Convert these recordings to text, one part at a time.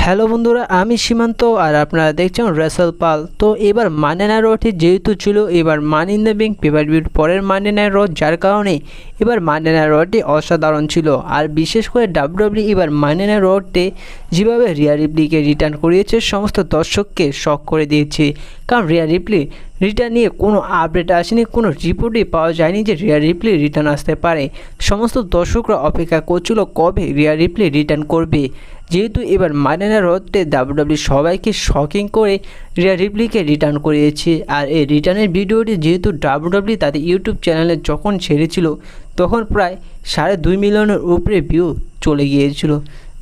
Hello বন্ধুরা, আমি সীমান্ত আর আপনারা দেখছেন রেসেল পাল। তো এবার মানি না রোডে যেহেতু ছিল এবার মানি ইন দ্য ব্যাংক পেপার ভিউর পরের মানি না রোড, যার কারণে এবার মানি না রোডটি অসাধারণ ছিল। আর বিশেষ করে ডাব্লিউডাব্লিউ এবার মানি না রোডে যেভাবে রিয়া রিপ্লিকে রিটার্ন করিয়েছে সমস্ত দর্শককে শক করে দিয়েছে। কারণ রিয়া রিপ্লি রিটার্ন নিয়ে কোনো আপডেট আসেনি, কোনো রিপোর্টই পাওয়া যায়নি যে রিয়া রিপ্লি রিটার্ন আসতে পারে। সমস্ত দর্শকরা অপেক্ষা করছিল কবে রিয়া রিপ্লি রিটার্ন করবে। যেহেতু এবার মানি না রোডে ডাব্লিউডাব্লিউ সবাইকে শকিং করে রিয়া রিপ্লিকে রিটার্ন করিয়েছে। আর এই রিটার্নের ভিডিওটি যেহেতু ডাব্লিউডাব্লিউ তাদের ইউটিউব চ্যানেলে যখন ছেড়েছিল তখন প্রায় 2.5 মিলিয়নের উপরে ভিউ চলে গিয়েছিল।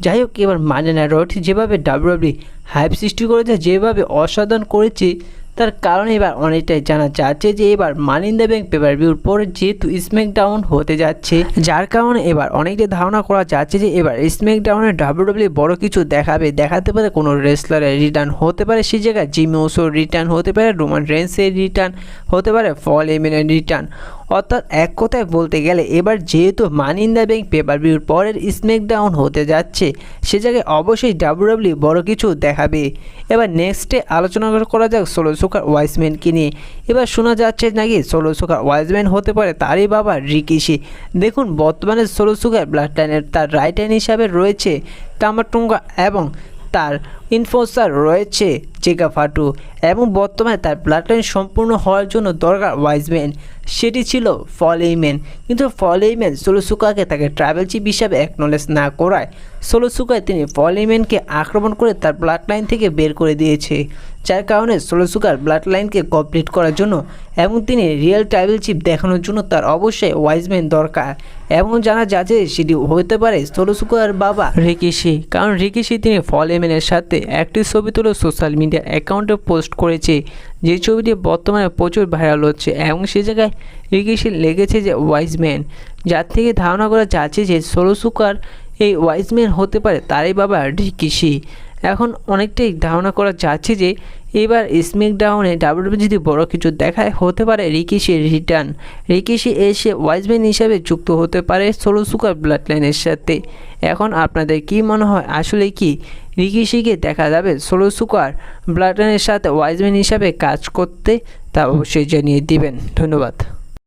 যাই হোক, এবার মানি না রোড যেভাবে ডাব্লিউডাব্লিউ হাইপ সৃষ্টি করেছে, যেভাবে অসাধারণ করেছে, তার কারণে এবার অনেকটাই জানা যাচ্ছে যে এবার মানি ইন দ্য ব্যাংক পেপার ভিউর পরে যেহেতু স্ম্যাকডাউন হতে যাচ্ছে, যার কারণে এবার অনেকটাই ধারণা করা যাচ্ছে যে এবার স্ম্যাকডাউনে ডাব্লিউডাব্লিউ বড় কিছু দেখাতে পারে। কোনো রেসলারের রিটার্ন হতে পারে, সেই জায়গায় জিমি ওসোর রিটার্ন হতে পারে, রোমান রেন্সের রিটার্ন হতে পারে, পল হেমনের রিটার্ন। অর্থাৎ এক কথায় বলতে গেলে এবার যেহেতু মানি ইন দ্য ব্যাংক পেপার ভিউর পরের স্ম্যাকডাউন হতে যাচ্ছে, সে জায়গায় অবশ্যই ডাব্লিউডাব্লিউ বড় কিছু দেখাবে। এবার নেক্সটে আলোচনা করা যাক সোলো সিকোয়া ওয়াইজম্যানকে নিয়ে। এবার শোনা যাচ্ছে নাকি সোলো সিকোয়া ওয়াইজম্যান হতে পারে তারই বাবা রিকিশি। দেখুন, বর্তমানে সোলো সিকোয়ার ব্লাড লাইনের তার রাইট হ্যান্ড হিসাবে রয়েছে টামাটুঙ্গা এবং তার ইনফোসার রয়েছে চেকা ফাটু, এবং বর্তমানে তার ব্লাড লাইন সম্পূর্ণ হওয়ার জন্য দরকার ওয়াইজম্যান, সেটি ছিল পল হেইম্যান। কিন্তু পল হেইম্যান সোলো সিকোয়াকে তাকে ট্রাইবাল চিফ হিসাবে অ্যাকনলেজ না করায় সোলো সিকোয়া তিনি পল হেইম্যানকে আক্রমণ করে তার ব্লাড লাইন থেকে বের করে দিয়েছে, যার কারণে সোলো সিকোয়ার ব্লাড লাইনকে কমপ্লিট করার জন্য এবং তিনি রিয়েল ট্রাইবাল চিফ দেখানোর জন্য তার অবশ্যই ওয়াইজম্যান দরকার। এবং জানা যাচ্ছে সেটি হতে পারে সোলো সিকোয়ার বাবা রিকিশি। কারণ রিকিশি তিনি পল হেইম্যানের সাথে একটি ছবি তুলে সোশ্যাল মিডিয়া অ্যাকাউন্টে পোস্ট করেছে, যে ছবিটি বর্তমানে প্রচুর ভাইরাল হচ্ছে, এবং সে জায়গায় রিকিশি লেগেছে যে ওয়াইজম্যান, যার থেকে ধারণা করা যাচ্ছে যে সোলো সিকোয়ার এই ওয়াইজম্যান হতে পারে তারই বাবা রিকিশি। এখন অনেকটাই ধারণা করা যাচ্ছে যে এবার স্ম্যাকডাউনে ডাব্লিউডাব্লিউ যদি বড় কিছু দেখায় হতে পারে রিকিশির রিটার্ন। রিকিশি এসে ওয়াইজম্যান হিসাবে যুক্ত হতে পারে সোলো সিকোয়ার ব্লাড লাইনের সাথে। এখন আপনাদের কি মনে হয়, আসলে কি রিকিশিকে দেখা যাবে সোলো সিকোয়ার ব্লাড লাইনের সাথে ওয়াইজম্যান হিসাবে কাজ করতে? তা অবশ্যই জানিয়ে দিবেন। ধন্যবাদ।